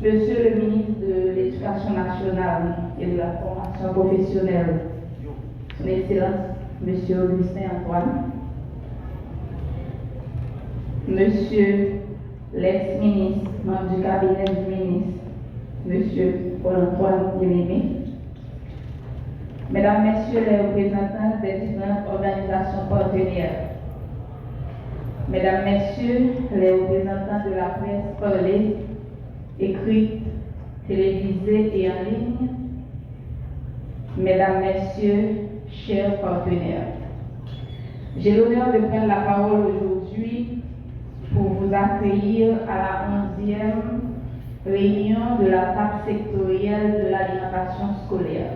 Monsieur le ministre de l'Éducation nationale et de la formation professionnelle, Son Excellence, Monsieur Augustin Antoine, Monsieur l'ex-ministre, membre du cabinet du ministre, Monsieur Paul-Antoine Délémé, Mesdames, Messieurs les représentants des différentes organisations partenaires, Mesdames, Messieurs les représentants de la presse parlée, écrite, télévisée et en ligne, Mesdames, Messieurs, chers partenaires, j'ai l'honneur de prendre la parole aujourd'hui pour vous accueillir à la 11e réunion de la table sectorielle de l'alimentation scolaire.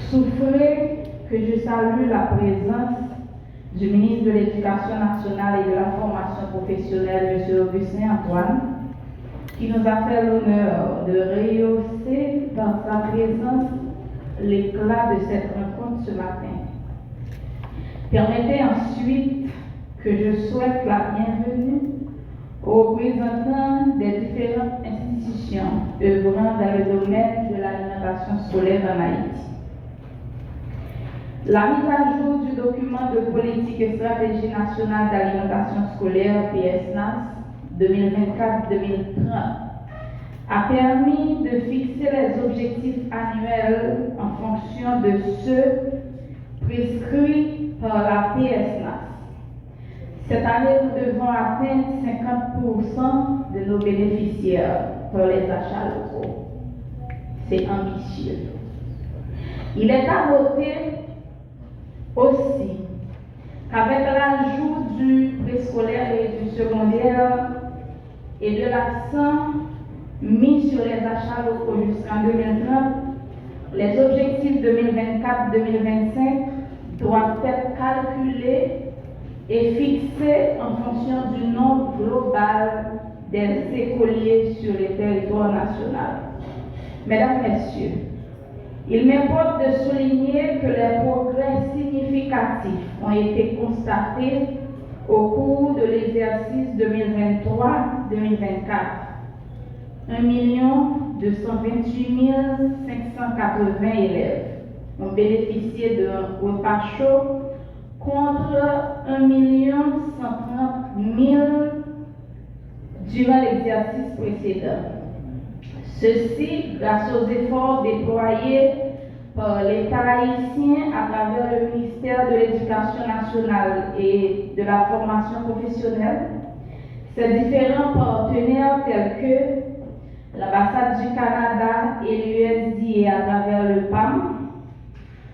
Souffrez que je salue la présence du ministre de l'Éducation nationale et de la formation professionnelle, M. Augustin Antoine, qui nous a fait l'honneur de rehausser par sa présence l'éclat de cette rencontre ce matin. Permettez ensuite que je souhaite la bienvenue aux représentants des différentes institutions œuvrant dans le domaine de l'alimentation scolaire en Haïti. La mise à jour du document de politique et stratégie nationale d'alimentation scolaire PSNAS 2024-2030 a permis de fixer les objectifs annuels en fonction de ceux prescrits par la PSNAS. Cette année, nous devons atteindre 50% de nos bénéficiaires pour les achats locaux. C'est ambitieux. Il est à noter aussi qu'avec l'ajout du préscolaire et du secondaire et de l'accent mis sur les achats locaux jusqu'en 2030, les objectifs 2024-2025 doivent être calculés et fixés en fonction du nombre global des écoliers sur le territoire national. Mesdames, Messieurs, il m'importe de souligner que les progrès significatifs ont été constatés au cours de l'exercice 2023-2024. 1 228 580 élèves ont bénéficié d'un repas chaud contre 1 130 000 durant l'exercice précédent. Ceci grâce aux efforts déployés par l'État haïtien à travers le ministère de l'Éducation nationale et de la formation professionnelle, ses différents partenaires tels que l'ambassade du Canada et l'USDA à travers le PAM,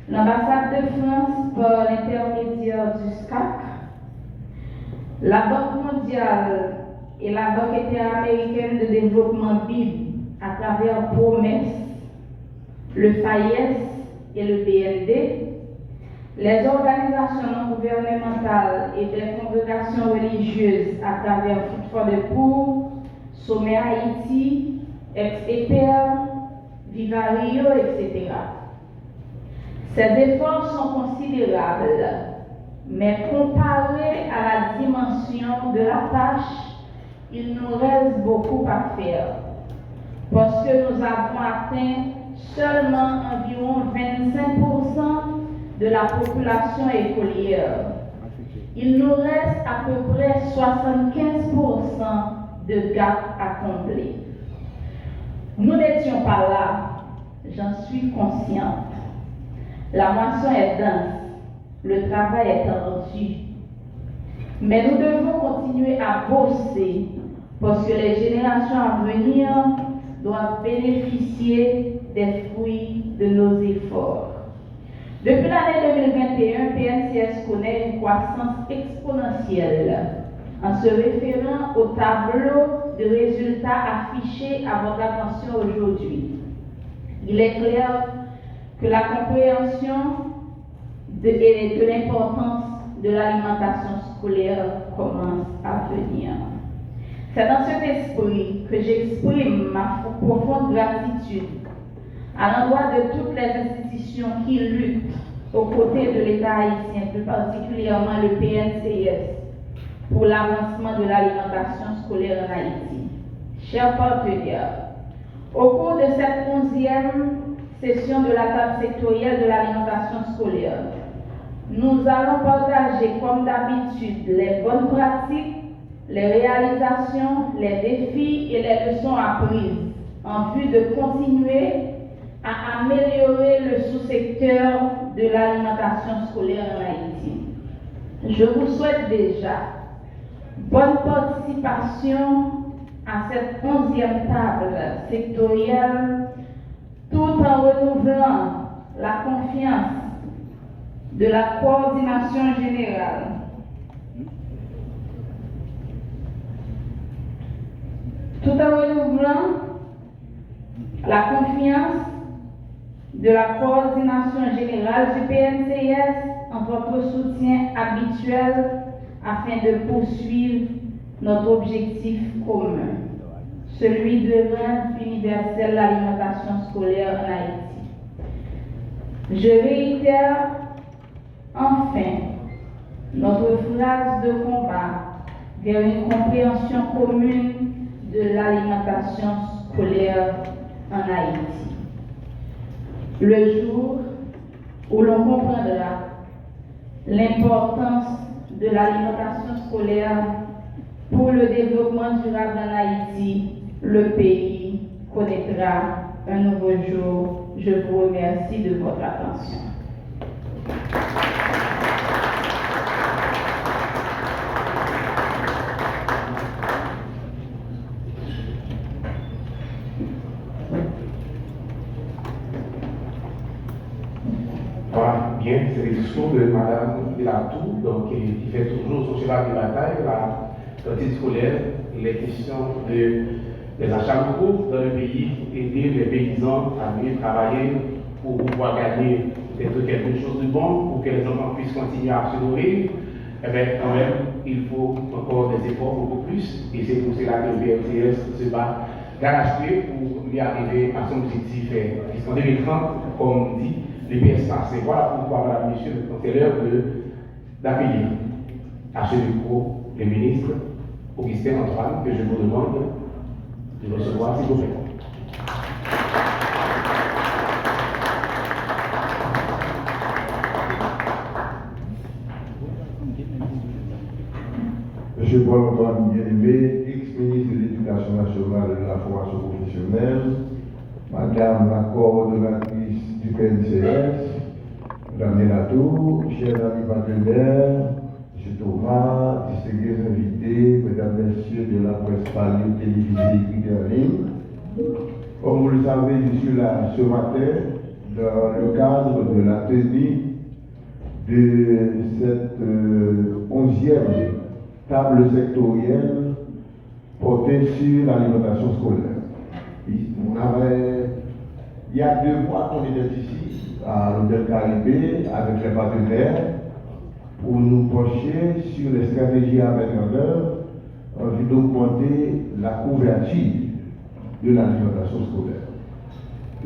l'ambassade de France par l'intermédiaire du SCAC, la Banque mondiale et la Banque interaméricaine de développement BID à travers PROMES, le FAIES et le BND, les organisations non gouvernementales et des congrégations religieuses à travers Food for the Poor, Sommet Haïti, Ex-EPER, Viva Rio, etc. Ces efforts sont considérables, mais comparés à la dimension de la tâche, il nous reste beaucoup à faire, parce que nous avons atteint seulement environ 25% de la population écolière. Il nous reste à peu près 75% de gap à combler. Nous n'étions pas là, j'en suis consciente. La moisson est dense, le travail est ardu. Mais nous devons continuer à bosser parce que les générations à venir doivent bénéficier des fruits de nos efforts. Depuis l'année 2021, PNCS connaît une croissance exponentielle en se référant au tableau de résultats affiché à votre attention aujourd'hui. Il est clair que la compréhension de l'importance de l'alimentation scolaire commence à venir. C'est dans cet esprit que j'exprime ma profonde gratitude à l'endroit de toutes les institutions qui luttent aux côtés de l'État haïtien, plus particulièrement le PNCS, pour l'avancement de l'alimentation scolaire en Haïti. chers partenaires, au cours de cette 11e session de la table sectorielle de l'alimentation scolaire, nous allons partager, comme d'habitude, les bonnes pratiques, les réalisations, les défis et les leçons apprises en vue de continuer à améliorer le sous-secteur de l'alimentation scolaire en Haïti. Je vous souhaite déjà bonne participation à cette 11e table sectorielle, tout en renouvelant la confiance de la coordination générale. Tout en renouvelant la confiance de la coordination générale du PNCS en votre soutien habituel afin de poursuivre notre objectif commun, celui de rendre universelle l'alimentation scolaire en Haïti. Je réitère enfin notre phrase de combat vers une compréhension commune de l'alimentation scolaire en Haïti. Le jour où l'on comprendra l'importance de l'alimentation scolaire pour le développement durable en Haïti, le pays connaîtra un nouveau jour. Je vous remercie de votre attention. Voilà, bien, c'est le discours de Mme Delatour, donc, qui fait toujours son cheval de bataille, la cantine scolaire, les questions des achats locaux dans le pays, aider les paysans à mieux travailler pour pouvoir gagner peut-être quelque chose de bon, pour que les enfants puissent continuer à se nourrir. Eh bien, quand même, il faut encore des efforts beaucoup plus, et c'est pour cela que le PNCS se bat d'arrache-pied pour y arriver à son objectif. Puisqu'en 2030, comme dit, les PS passés. Voilà pourquoi, Madame, Monsieur le Conseiller, d'appeler à ce micro le ministre Augustin Antoine, que je vous demande de recevoir, s'il vous plaît. Monsieur Paul-Antoine Bien-Aimé, ex-ministre de l'Éducation nationale et de la formation professionnelle, Madame la coordonnatrice du PNCS, Madame Delatour, chers amis partenaires, M. Thomas, distingués invités, Mesdames, Messieurs de la presse parlée, télévisée, écrite en ligne. Comme vous le savez, je suis là ce matin dans le cadre de la tenue de cette 11e table sectorielle portée sur l'alimentation scolaire. Il y a 2 mois qu'on était ici, à l'hôtel Caribé, avec les partenaires, pour nous pencher sur les stratégies à mettre en œuvre en vue d'augmenter la couverture de l'alimentation scolaire.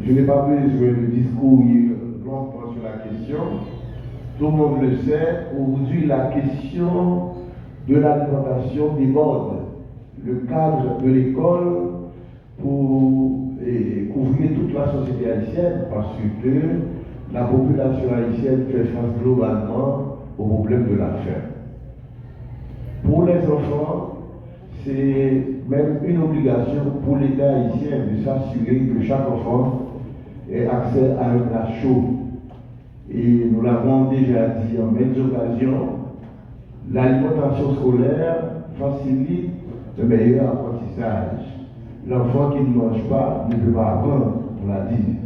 Je n'ai pas besoin de discourir longtemps sur la question. Tout le monde le sait, aujourd'hui la question de l'alimentation déborde le cadre de l'école pour couvrir toute la société haïtienne, parce que la population haïtienne fait face globalement au problème de la faim. Pour les enfants, c'est même une obligation pour l'État haïtien de s'assurer que chaque enfant ait accès à un plat chaud. Et nous l'avons déjà dit en maintes occasions, l'alimentation scolaire facilite le meilleur apprentissage. L'enfant qui ne mange pas ne peut pas apprendre, on l'a dit.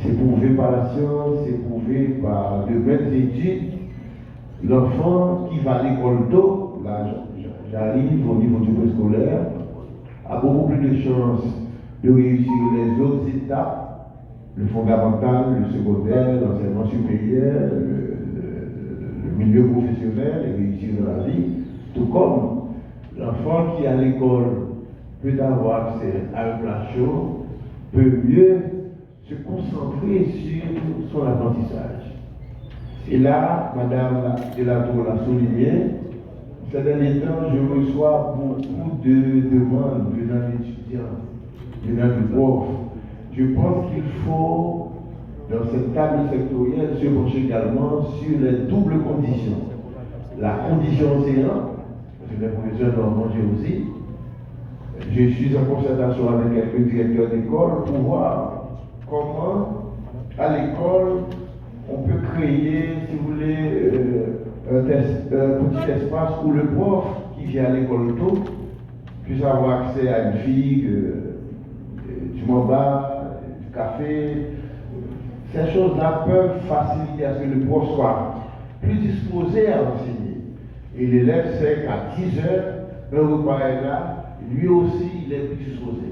C'est prouvé par la science, c'est prouvé par de belles études. L'enfant qui va à l'école tôt, là j'arrive au niveau du préscolaire, a beaucoup plus de chances de réussir les autres étapes, le fondamental, le secondaire, l'enseignement supérieur, le milieu professionnel et réussir dans la vie, tout comme l'enfant qui à l'école peut avoir accès à un plat chaud, peut mieux se concentrer sur son apprentissage. Et là, Madame Delatour l'a souligné, ces derniers temps, je reçois beaucoup de demandes venant d'étudiants, venant de profs. Je pense qu'il faut, dans cette table sectorielle, se pencher également sur les doubles conditions. La condition océan, parce que les professeurs doivent manger aussi. Je suis en concertation avec quelques directeurs d'école pour voir comment, à l'école, on peut créer, si vous voulez, un petit espace où le prof qui vient à l'école tôt puisse avoir accès à une figue, du mamba, du café. Ces choses-là peuvent faciliter à ce que le prof soit plus disposé à enseigner. Et l'élève sait qu'à 10 heures, un repas est là, lui aussi il est plus disposé.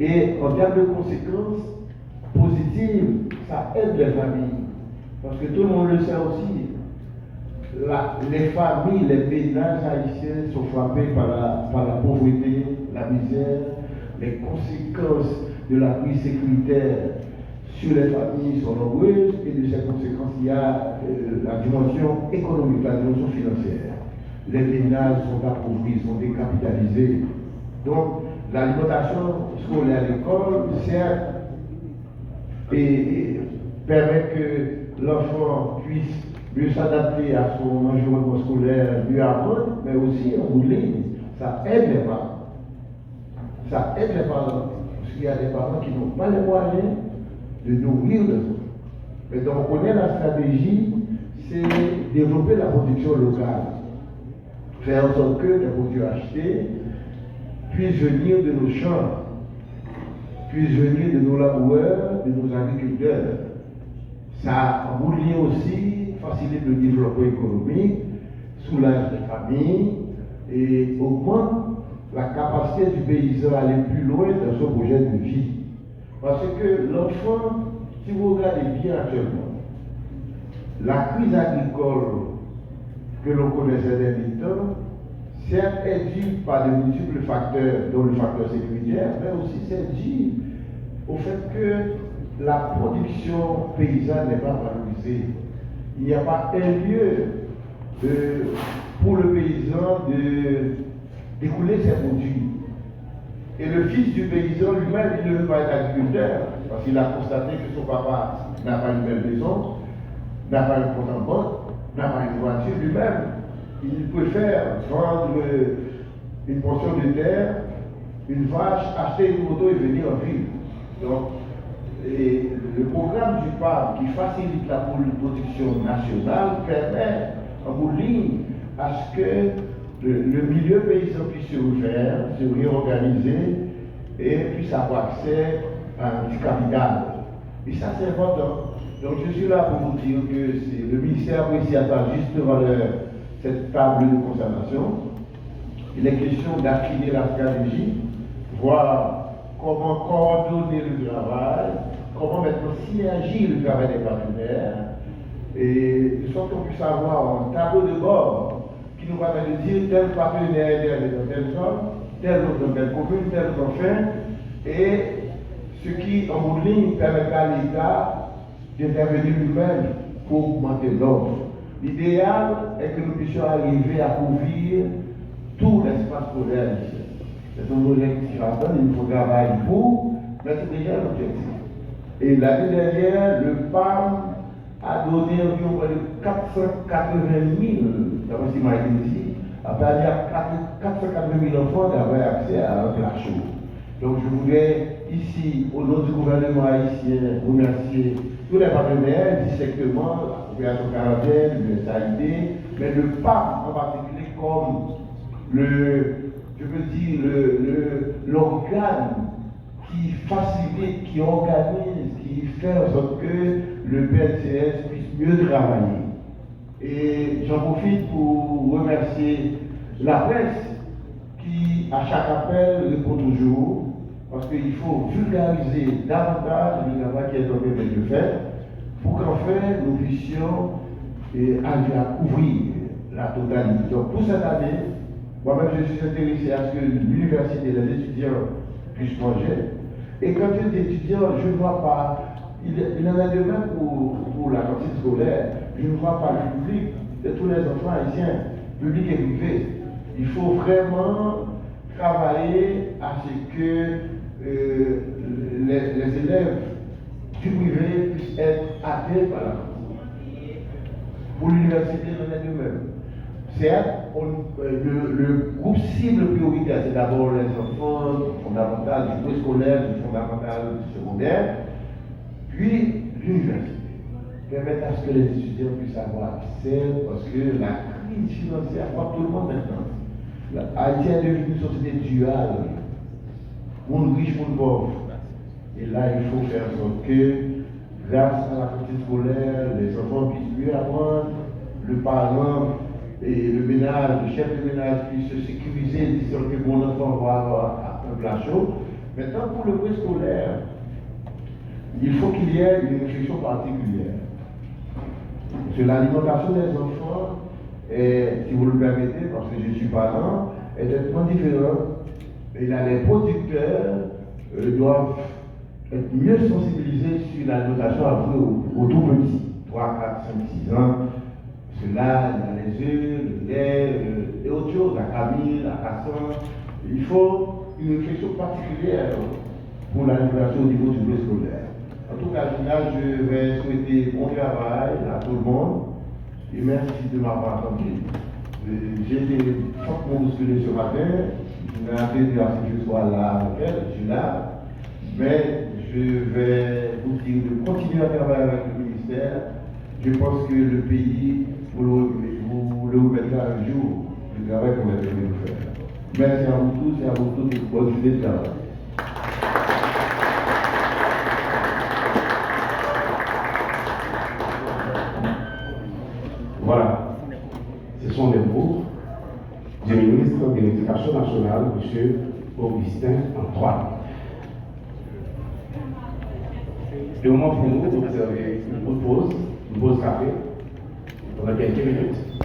Et en termes de conséquences positives, ça aide les familles. Parce que tout le monde le sait aussi. Les familles, les ménages haïtiens sont frappés par la pauvreté, la misère, les conséquences de la crise sécuritaire sur les familles sont nombreuses et de ces conséquences, il y a la dimension économique, la dimension financière. Les ménages sont appauvris, sont décapitalisés. Donc, l'alimentation scolaire à l'école sert et permet que l'enfant puisse mieux s'adapter à son environnement scolaire, mieux apprendre, mais aussi en bout de ligne, ça aide les parents. Ça aide les parents. Parce qu'il y a des parents qui n'ont pas les moyens de nourrir les autres. Mais donc, on connaît la stratégie, c'est développer la production locale. Faire en sorte que les produits achetés puissent venir de nos champs, puissent venir de nos laboureurs, de nos agriculteurs. Ça roule aussi, facilite le développement économique, soulage les familles et augmente la capacité du paysan à aller plus loin dans son projet de vie. Parce que l'enfant, si vous regardez bien actuellement, la crise agricole que l'on connaît ces derniers temps, certes est due par de multiples facteurs, dont le facteur sécuritaire, mais aussi c'est dû au fait que la production paysanne n'est pas valorisée. Il n'y a pas un lieu pour le paysan d'écouler ses produits. Et le fils du paysan lui-même, il ne veut pas être agriculteur, parce qu'il a constaté que son papa n'a pas une belle maison, n'a pas un compte en banque, n'a pas une voiture lui-même. Il préfère vendre une portion de terre, une vache, acheter une moto et venir en ville. Donc, le programme du PAM qui facilite la production nationale permet, en bout de ligne, à ce que le milieu paysan puisse se refaire, se réorganiser et puisse avoir accès à du capital. Et ça, c'est important. Donc, je suis là pour vous dire que le ministère apprécie à sa juste valeur cette table de conservation. Il est question d'affiner la stratégie, voir comment coordonner le travail, comment mettre en synergie le travail des partenaires, et de sorte qu'on puisse avoir un tableau de bord qui nous permet de dire tel partenaire est dans telle zone, tel autre dans telle commune, tel autre fin, et ce qui, en bout de ligne, permettra à l'État d'intervenir lui-même pour augmenter l'offre. L'idéal est que nous puissions arriver à couvrir tout l'espace scolaire ici. C'est un objectif à atteindre, il faut travailler pour, mais c'est déjà l'objectif. Et l'année dernière, le PAM a donné environ 480 000, d'après ce qu'il m'a dit, a permis à 480 000 enfants d'avoir accès à un plat chaud. Donc je voudrais ici, au nom du gouvernement haïtien, remercier tous les partenaires, distinctement, la coopération canadienne, l'USAID, mais le PAM en particulier comme l'organe qui facilite, qui organise, qui fait en sorte que le PNCS puisse mieux travailler. Et j'en profite pour remercier la presse qui, à chaque appel, répond toujours, parce qu'il faut vulgariser davantage le travail qui est en train d'être fait, pour qu'en fait nous puissions arriver à couvrir la totalité. Donc pour cette année, moi-même je suis intéressé à ce que l'université et les étudiants puissent manger. Et quand je dis étudiants, je ne vois pas, il en a de même pour la cantine scolaire, je ne vois pas le public de tous les enfants haïtiens, public et privé. il faut vraiment travailler à ce que les élèves du privé puissent être atteints par la cantine. Pour l'université, on est de même. Certes, le groupe cible prioritaire, c'est d'abord les enfants fondamentaux du préscolaire, du fondamental, du secondaire, puis l'université. Permettre à ce que les étudiants puissent avoir accès, parce que la crise financière frappe tout le monde maintenant. Haïti est devenue une société duale, monde riche, monde pauvre. Et là, il faut faire en sorte que, grâce à la cantine scolaire, les enfants puissent mieux apprendre, le parent et le ménage, le chef de ménage puisse se sécuriser, disant que mon enfant va avoir un plat chaud. Maintenant, pour le préscolaire, il faut qu'il y ait une réflexion particulière. Sur l'alimentation des enfants, si vous le permettez, parce que je suis parent, est tellement différent. Et là, les producteurs doivent être mieux sensibilisés sur l'alimentation aux tout petits, 3, 4, 5, 6 ans. Cela, il y a les œufs, le lait et autres choses, la camille, la casson. Il faut une réflexion particulière pour l'alimentation au niveau du préscolaire. En tout cas, là, je vais souhaiter bon travail à tout le monde et merci de m'avoir entendu. J'ai été fortement bousculé ce matin, je m'ai attendu à ce que je sois là avec elle, je suis là, mais je vais vous dire de continuer à travailler avec le ministère. Je pense que le pays vous le remettra un jour, le travail qu'on va nous faire. Merci à vous tous et à vous tous de bonne idée de travail. Voilà, ce sont les mots du ministre de l'Éducation nationale, M. Augustin Antoine. Le moment pour nous d'observer une pause café pendant quelques minutes.